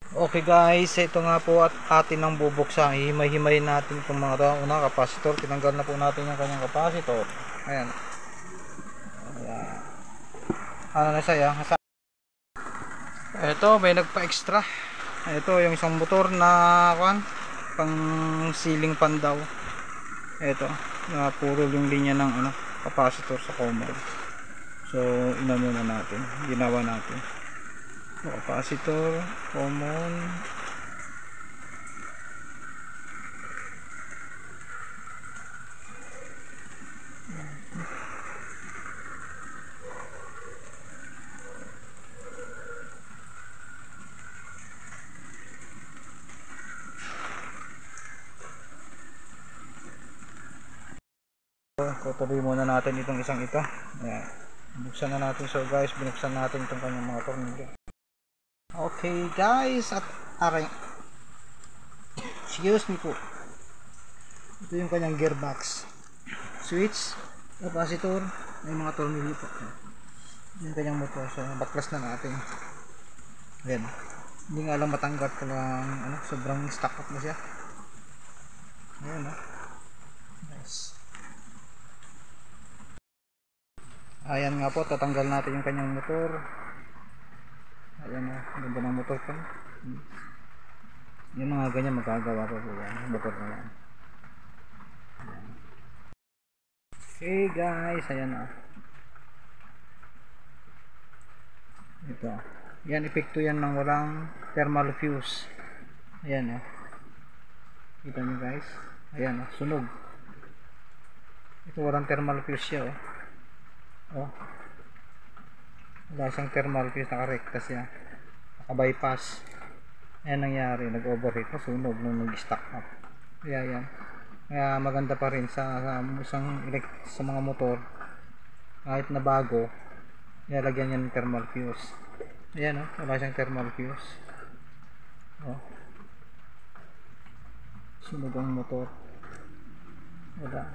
Okay guys, ito nga po at atin ang bubuksan. Hihimay-himay natin itong mga unang kapasitor. Tinanggal na po natin yung kanyang kapasitor. Ayan. Ayan. Ano na siya? Ito, may nagpa-extra. Ito, yung isang motor na pang ceiling fan daw. Ito, na puro yung linya ng kapasitor sa common. So, ina muna natin. Ginawa natin. Capacitor, common. Tutuloy muna natin itong isang ito. Ayan. Buksan na natin. So guys, binuksan natin itong kanyang mga tornilyo. Okay guys, at aray, excuse me po, ito yung kanyang gearbox, switch, capacitor, may mga tornilyo po, yung kanyang motor. So baklas na natin. Ayan, hindi nga lang matanggat ko lang, sobrang stuck up na siya. Ayan, nice. Ayan nga po, tatanggal natin yung kanyang motor. Ayan na, ganda ng motor pa. Yung mga ganyan magagawa ko po yan, motor na yan. Ayan. Okay guys, ayan na. Ito, yan, epekto yan ng walang thermal fuse. Ayan o. Kita nyo guys, ayan o, sunog. Ito walang thermal fuse siya o. Wala siyang thermal fuse, nakarekta siya, naka-bypass. Ayan nangyari, nag-overheat, sunog nung nag-stack up. Kaya yan, kaya maganda pa rin sa mga motor, kahit na bago, ilalagyan niya ng thermal fuse. Ayan wala siyang thermal fuse. Sunog ang motor, wala.